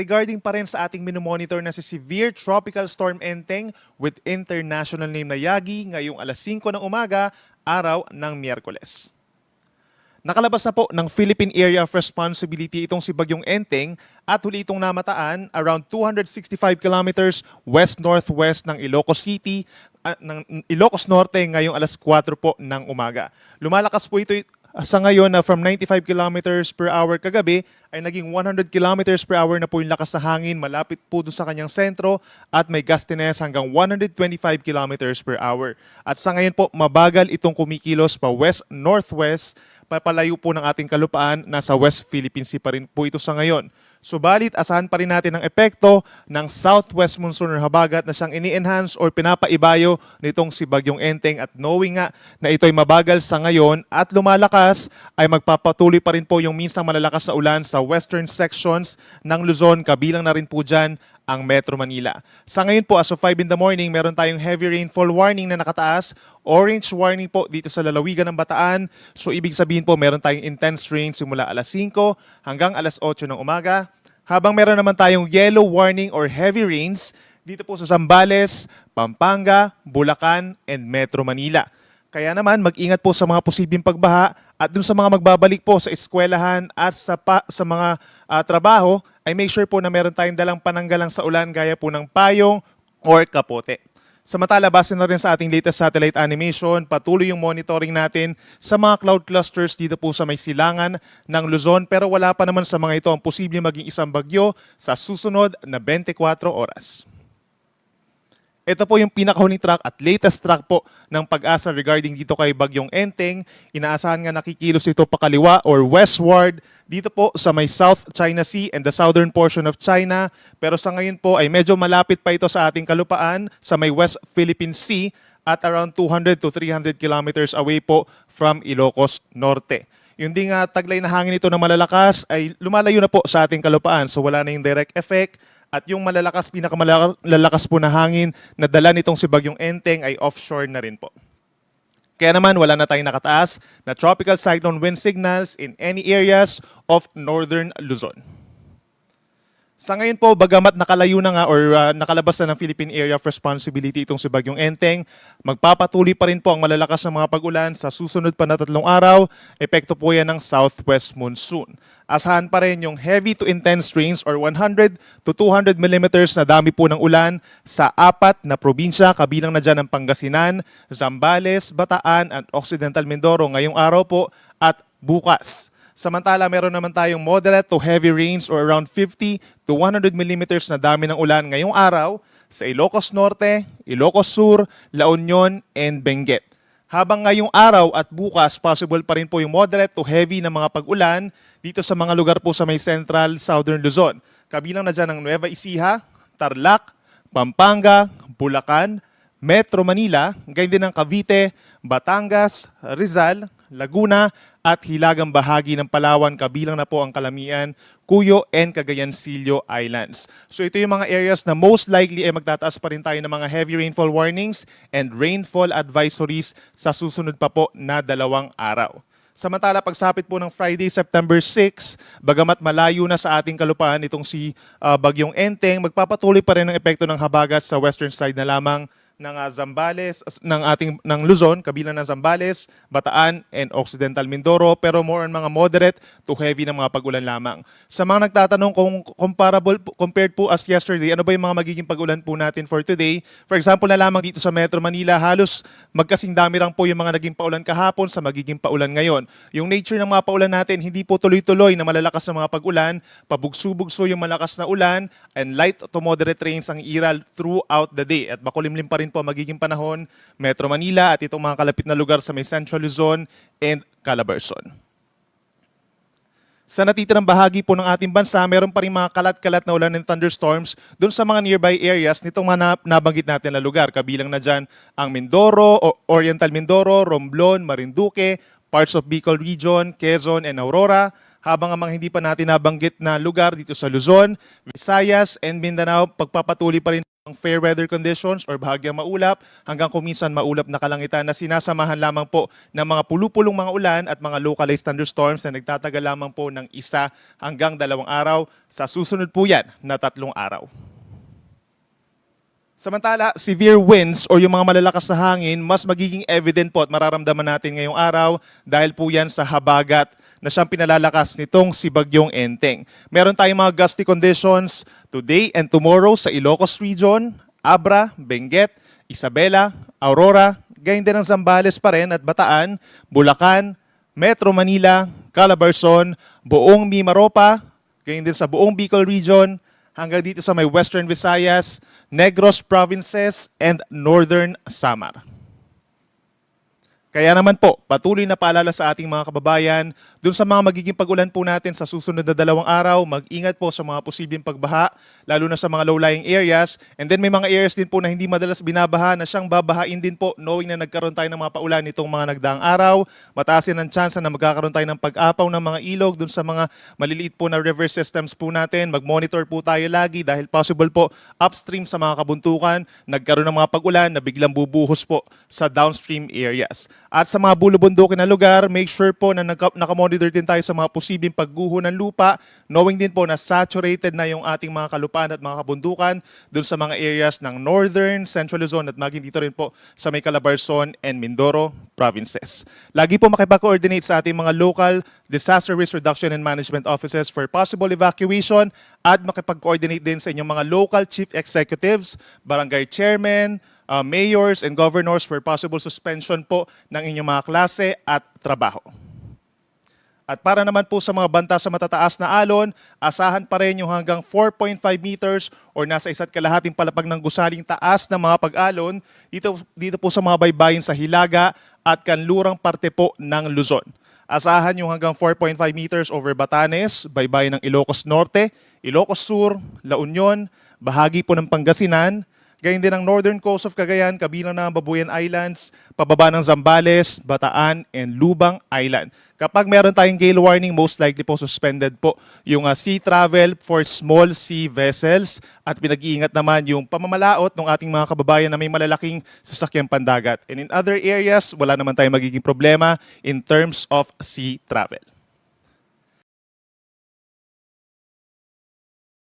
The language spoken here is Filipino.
regarding pa rin sa ating minomonitor na si Severe Tropical Storm Enteng with international name na Yagi ngayong alas 5 ng umaga, araw ng Miyerkules. Nakalabas na po ng Philippine Area of Responsibility itong si Bagyong Enteng at huli itong namataan around 265 kilometers west-northwest ng Ilocos City, ng Ilocos Norte ngayong alas 4 po ng umaga. Lumalakas po ito sa ngayon na from 95 kilometers per hour kagabi ay naging 100 kilometers per hour na po yung lakas na hangin malapit po doon sa kanyang sentro at may gustiness hanggang 125 kilometers per hour. At sa ngayon po mabagal itong kumikilos pa west-northwest papalayo po ng ating kalupaan, nasa West Philippine Sea pa rin po ito sa ngayon. Subalit, asahan pa rin natin ang epekto ng southwest monsoon or habagat na siyang ini-enhance or pinapaibayo nitong si Bagyong Enteng at knowing nga na ito ay mabagal sa ngayon at lumalakas ay magpapatuloy pa rin po yung minsang malalakas na ulan sa western sections ng Luzon, kabilang na rin po dyan ang Metro Manila. Sa ngayon po, as of 5 in the morning, meron tayong heavy rainfall warning na nakataas. Orange warning po dito sa lalawigan ng Bataan. So ibig sabihin po, meron tayong intense rain simula alas 5 hanggang alas 8 ng umaga. Habang meron naman tayong yellow warning or heavy rains dito po sa Zambales, Pampanga, Bulacan, and Metro Manila. Kaya naman, mag-ingat po sa mga posibleng pagbaha at dun sa mga magbabalik po sa eskwelahan at sa mga trabaho, ay make sure po na meron tayong dalang pananggalang sa ulan gaya po ng payong or kapote. Samantala, base na rin sa ating latest satellite animation, patuloy yung monitoring natin sa mga cloud clusters dito po sa may silangan ng Luzon pero wala pa naman sa mga ito ang posibleng maging isang bagyo sa susunod na 24 oras. Ito po yung pinakahuling track at latest track po ng Pag-asa regarding dito kay Bagyong Enteng. Inaasahan nga nakikilos ito pakaliwa or westward dito po sa may South China Sea and the southern portion of China. Pero sa ngayon po ay medyo malapit pa ito sa ating kalupaan sa may West Philippine Sea at around 200 to 300 kilometers away po from Ilocos Norte. Yung ding taglay na hangin ito na malalakas ay lumalayo na po sa ating kalupaan so wala na yung direct effect. At yung pinakamalalakas po na hangin na dala nitong si Bagyong Enteng ay offshore na rin po. Kaya naman wala na tayong nakataas na tropical cyclone wind signals in any areas of northern Luzon. Sa ngayon po, bagamat nakalayo na nga or nakalabas na ng Philippine Area of Responsibility itong si Bagyong Enteng, magpapatuloy pa rin po ang malalakas na mga pag-ulan sa susunod pa na 3 araw. Epekto po yan ng southwest monsoon. Asahan pa rin yung heavy to intense rains or 100 to 200 millimeters na dami po ng ulan sa 4 na probinsya, kabilang na dyan ang Pangasinan, Zambales, Bataan at Occidental Mindoro ngayong araw po at bukas. Samantala, meron naman tayong moderate to heavy rains or around 50 to 100 millimeters na dami ng ulan ngayong araw sa Ilocos Norte, Ilocos Sur, La Union, and Benguet. Habang ngayong araw at bukas, possible pa rin po yung moderate to heavy na mga pag-ulan dito sa mga lugar po sa may central southern Luzon. Kabilang na dyan ang Nueva Ecija, Tarlac, Pampanga, Bulacan, Metro Manila, gayon din ang Cavite, Batangas, Rizal, Laguna at hilagang bahagi ng Palawan, kabilang na po ang Calamian, Cuyo, and Cagayancillo Islands. So ito yung mga areas na most likely ay magtataas pa rin tayo ng mga heavy rainfall warnings and rainfall advisories sa susunod pa po na 2 araw. Samantala, pagsapit po ng Friday, September 6, bagamat malayo na sa ating kalupaan itong si Bagyong Enteng, magpapatuloy pa rin ang epekto ng habagat sa western side na lamang ng Zambales, ng Luzon, kabilang ng Zambales, Bataan, and Occidental Mindoro, pero more on mga moderate to heavy na mga pag-ulan lamang. Sa mga nagtatanong kung compared po as yesterday, ano ba yung mga magiging pag-ulan po natin for today? For example na lamang dito sa Metro Manila, halos magkasing dami lang po yung mga naging paulan kahapon sa magiging paulan ngayon. Yung nature ng mga paulan natin, hindi po tuloy-tuloy na malalakas na mga pag-ulan, pabugso-bugso yung malakas na ulan, and light to moderate rains ang iral throughout the day. At makulimlim pa rin po magiging panahon, Metro Manila at itong mga kalapit na lugar sa may Central Luzon and Calabarzon. Sa natitirang bahagi po ng ating bansa, meron pa rin mga kalat-kalat na ulan and thunderstorms doon sa mga nearby areas nitong mga nabanggit natin na lugar. Kabilang na dyan ang Mindoro, Oriental Mindoro, Romblon, Marinduque, parts of Bicol Region, Quezon, and Aurora. Habang ang mga hindi pa natin nabanggit na lugar dito sa Luzon, Visayas, and Mindanao, pagpapatuloy pa rin ang fair weather conditions or bahagyang maulap hanggang kuminsan maulap na kalangitan na sinasamahan lamang po ng mga pulupulong mga ulan at mga localized thunderstorms na nagtatagal lamang po ng 1 hanggang 2 araw. Sa susunod po yan na 3 araw. Samantala, severe winds o yung mga malalakas na hangin, mas magiging evident po at mararamdaman natin ngayong araw dahil po yan sa habagat na siyang pinalalakas nitong si Bagyong Enteng. Meron tayong mga gusty conditions today and tomorrow sa Ilocos Region, Abra, Benguet, Isabela, Aurora, gayon din ang Zambales pa rin at Bataan, Bulacan, Metro Manila, Calabarzon, buong Mimaropa, gayon din sa buong Bicol Region, hanggang dito sa may Western Visayas, Negros Provinces, and Northern Samar. Kaya naman po, patuloy na paalala sa ating mga kababayan, dun sa mga magiging pag-ulan po natin sa susunod na 2 araw, mag-ingat po sa mga posibleng pagbaha, lalo na sa mga low-lying areas. And then may mga areas din po na hindi madalas binabaha na siyang babahain din po knowing na nagkaroon tayo ng mga paulan nitong mga nagdaang araw. Mataas din ang chance na magkakaroon tayo ng pag-apaw ng mga ilog dun sa mga maliliit po na river systems po natin. Mag-monitor po tayo lagi dahil possible po upstream sa mga kabuntukan, nagkaroon ng mga pag-ulan na biglang bubuhos po sa downstream areas. At sa mga bulubundukin na lugar, make sure po na nakamonitor din tayo sa mga posibleng pagguho ng lupa, knowing din po na saturated na yung ating mga kalupaan at mga kabundukan dun sa mga areas ng Northern, Central Luzon at maging dito rin po sa may Calabarzon and Mindoro provinces. Lagi po makipag-coordinate sa ating mga local disaster risk reduction and management offices for possible evacuation at makipag-coordinate din sa inyong mga local chief executives, barangay chairmen, mayors and governors for possible suspension po ng inyong mga klase at trabaho. At para naman po sa mga banta sa matataas na alon, asahan pa rin yung hanggang 4.5 meters or nasa 1.5 palapag ng gusaling taas ng mga pag-alon dito po sa mga baybayin sa Hilaga at kanlurang parte po ng Luzon. Asahan yung hanggang 4.5 meters over Batanes, baybayin ng Ilocos Norte, Ilocos Sur, La Union, bahagi po ng Pangasinan, gayon din ang northern coast of Cagayan, kabilang ng Babuyan Islands, pababa ng Zambales, Bataan, and Lubang Island. Kapag meron tayong gale warning, most likely po suspended po yung sea travel for small sea vessels at pinag-iingat naman yung pamamalaot ng ating mga kababayan na may malalaking sasakyang pandagat. And in other areas, wala naman tayong magiging problema in terms of sea travel.